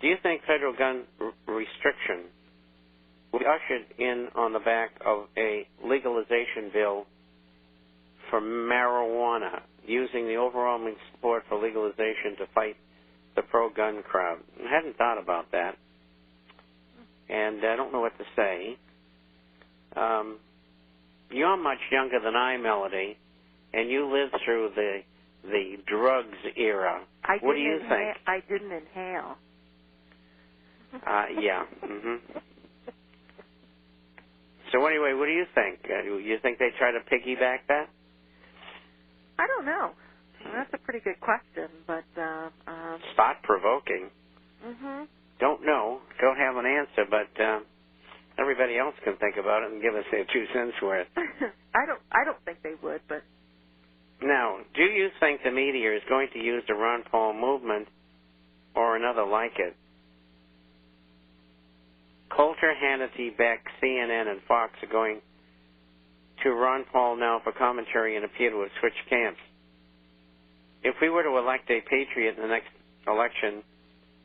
Do you think federal gun restriction will be ushered in on the back of a legalization bill for marijuana, using the overwhelming support for legalization to fight the pro-gun crowd? I hadn't thought about that, and I don't know what to say. You're much younger than I, Melody, and you lived through the drugs era. What do you think? I didn't inhale. Yeah. So anyway, what do you think? You think they try to piggyback that? I don't know. That's a pretty good question, but thought-provoking. Don't know. Don't have an answer, but everybody else can think about it and give us their 2 cents worth. I don't think they would, but now, do you think the media is going to use the Ron Paul movement or another like it? Coulter, Hannity, Beck, CNN, and Fox are going to Ron Paul now for commentary and appear to have switched camps. If we were to elect a patriot in the next election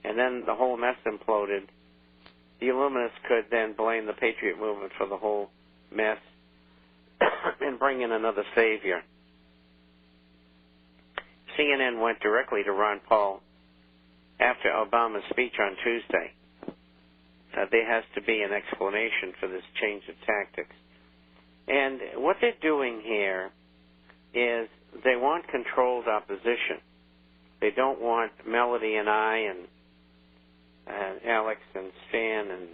and then the whole mess imploded, the Illuminists could then blame the patriot movement for the whole mess and bring in another savior. CNN went directly to Ron Paul after Obama's speech on Tuesday. There has to be an explanation for this change of tactics. And what they're doing here is they want controlled opposition. They don't want Melody and I and Alex and Stan and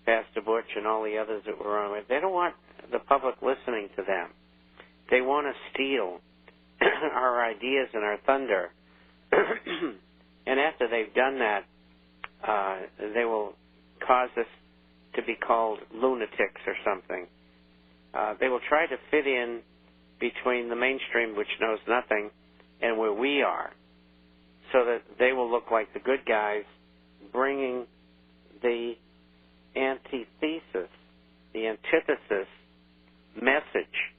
Pastor Butch and all the others that were on it. They don't want the public listening to them. They want to steal our ideas and our thunder. And after they've done that, they will cause us to be called lunatics or something. They will try to fit in between the mainstream, which knows nothing, and where we are, so that they will look like the good guys bringing the antithesis, the antithesis message.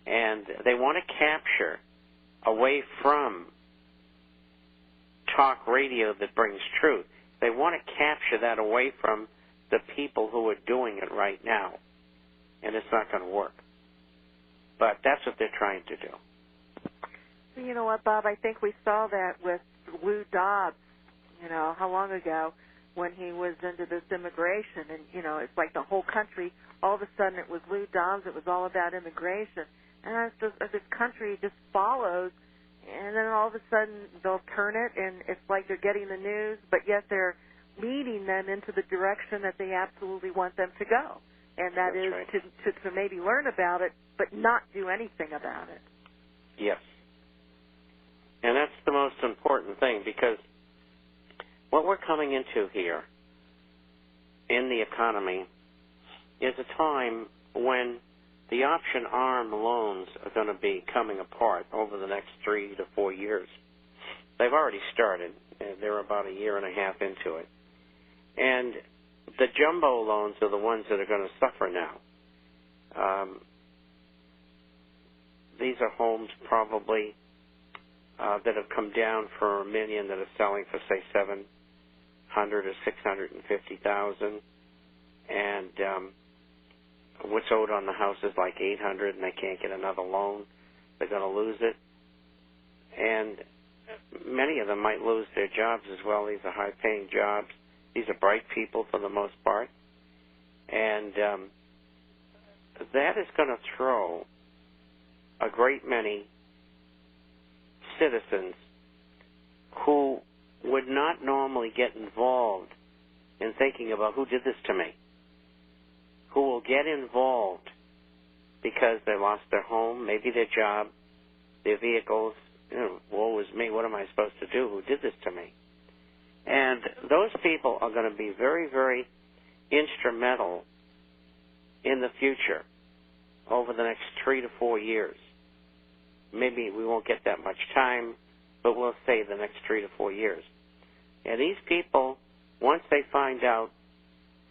And they want to capture away from talk radio that brings truth. They want to capture that away from the people who are doing it right now. And it's not going to work. But that's what they're trying to do. You know what, Bob? I think we saw that with Lou Dobbs, how long ago, when he was into this immigration. And, it's like the whole country, all of a sudden it was Lou Dobbs, it was all about immigration. And this country just follows, and then all of a sudden they'll turn it, and it's like they're getting the news, but yet they're leading them into the direction that they absolutely want them to go. And that is right. to maybe learn about it, but not do anything about it. Yes. And that's the most important thing, because what we're coming into here in the economy is a time when the option arm loans are going to be coming apart over the next 3 to 4 years. They've already started. They're about a year and a half into it. And the jumbo loans are the ones that are going to suffer now. These are homes probably that have come down for $1 million that are selling for, say, $700,000 or $650,000, and what's owed on the house is like $800,000, and they can't get another loan. They're going to lose it, and many of them might lose their jobs as well. These are high-paying jobs. These are bright people for the most part, and that is going to throw a great many citizens who would not normally get involved in thinking about who did this to me, who will get involved because they lost their home, maybe their job, their vehicles. Woe is me, what am I supposed to do? Who did this to me? And those people are going to be very, very instrumental in the future over the next 3 to 4 years. Maybe we won't get that much time, but we'll say the next 3 to 4 years. And these people, once they find out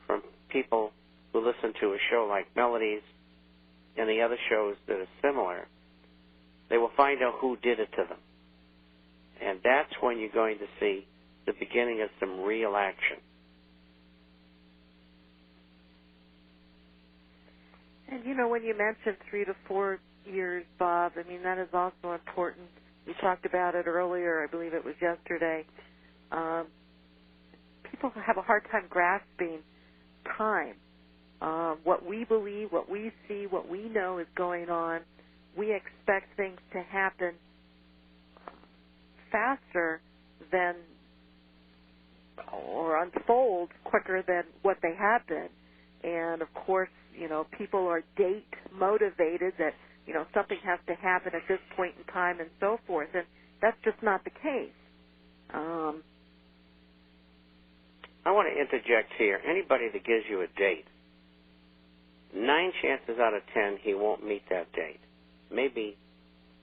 from people who listen to a show like Melodies and the other shows that are similar, they will find out who did it to them. And that's when you're going to see the beginning of some real action. And, you know, when you mentioned 3 to 4 years, Bob, I mean, that is also important. We talked about it earlier. I believe it was yesterday. People have a hard time grasping time. What we believe, what we see, what we know is going on, we expect things to happen faster than or unfold quicker than what they have been. And, of course, you know, people are date motivated that, you know, something has to happen at this point in time and so forth. And that's just not the case. I want to interject here. Anybody that gives you a date, 9 chances out of 10 he won't meet that date. Maybe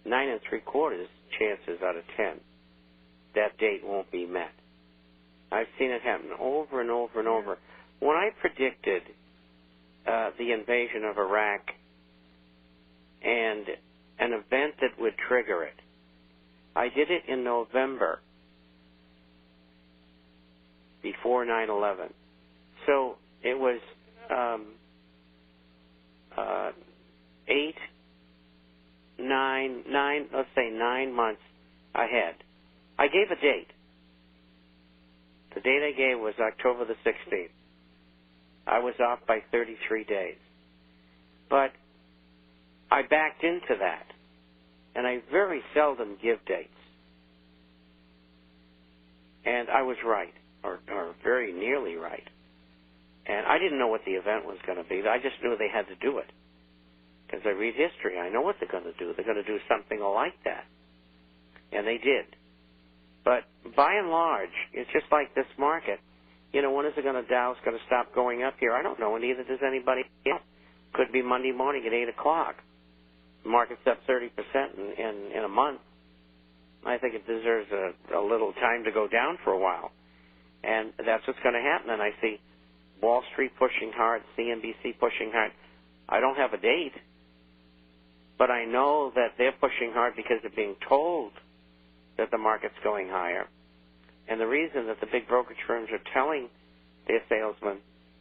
9 3/4 chances out of 10 that date won't be met. I've seen it happen over and over and over. When I predicted the invasion of Iraq and an event that would trigger it, I did it in November before 9/11. So it was 8, 9, let's say 9 months ahead. I gave a date. The date I gave was October the 16th. I was off by 33 days. But I backed into that, and I very seldom give dates. And I was right, or very nearly right. And I didn't know what the event was going to be. I just knew they had to do it. Because I read history. I know what they're going to do. They're going to do something like that. And they did. But by and large, it's just like this market. You know, when is the Dow's going to stop going up here? I don't know, and neither does anybody else. Could be Monday morning at 8 o'clock. The market's up 30% in a month. I think it deserves a little time to go down for a while. And that's what's going to happen. And I see Wall Street pushing hard, CNBC pushing hard. I don't have a date, but I know that they're pushing hard because they're being told that the market's going higher. And the reason that the big brokerage firms are telling their salesmen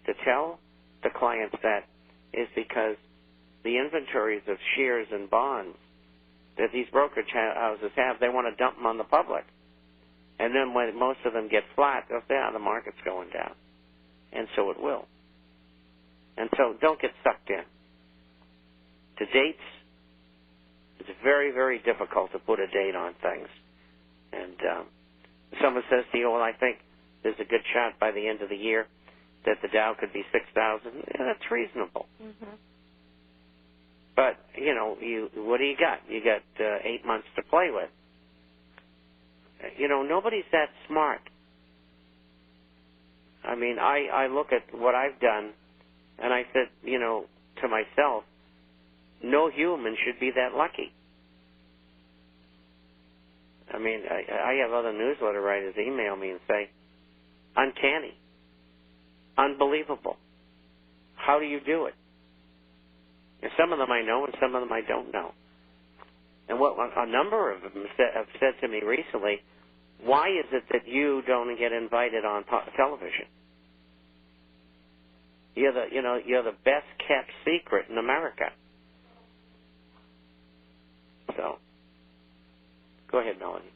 to tell the clients that is because the inventories of shares and bonds that these brokerage houses have, they want to dump them on the public. And then when most of them get flat, they'll say, the market's going down. And so it will. And so don't get sucked in. To dates, it's very, very difficult to put a date on things. And someone says to you, well, I think there's a good shot by the end of the year that the Dow could be 6,000. Yeah, that's reasonable. Mm-hmm. But, you know, what do you got? You got 8 months to play with. You know, nobody's that smart. I mean, I look at what I've done, and I said, you know, to myself, no human should be that lucky. I mean, I have other newsletter writers email me and say, uncanny, unbelievable. How do you do it? And some of them I know and some of them I don't know. And what a number of them have said to me recently, why is it that you don't get invited on television? You're the best kept secret in America. So, go ahead, Melanie.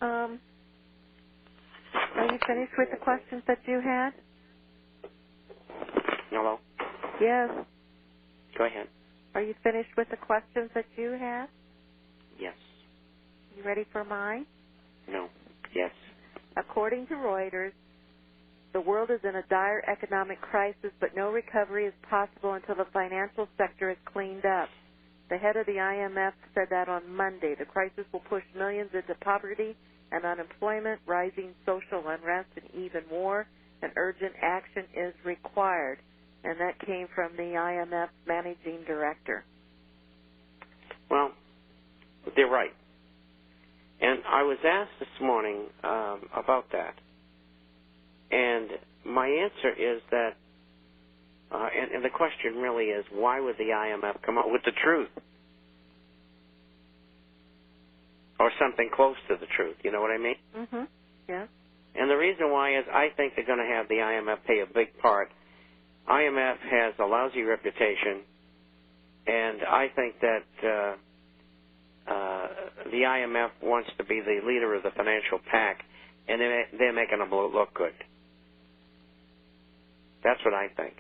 Are you finished with the questions that you had? Hello? Yes. Go ahead. Are you finished with the questions that you had? Yes. You ready for mine? No. Yes. According to Reuters, the world is in a dire economic crisis, but no recovery is possible until the financial sector is cleaned up. The head of the IMF said that on Monday. The crisis will push millions into poverty and unemployment, rising social unrest, and even more, and urgent action is required. And that came from the IMF managing director. Well, they're right. And I was asked this morning about that. And my answer is that, and the question really is, why would the IMF come up with the truth? or something close to the truth. You know what I mean? Mhm. Yeah. And the reason why is I think they're going to have the IMF pay a big part. IMF has a lousy reputation, and I think that the IMF wants to be the leader of the financial pack, and they're making them look good. That's what I think.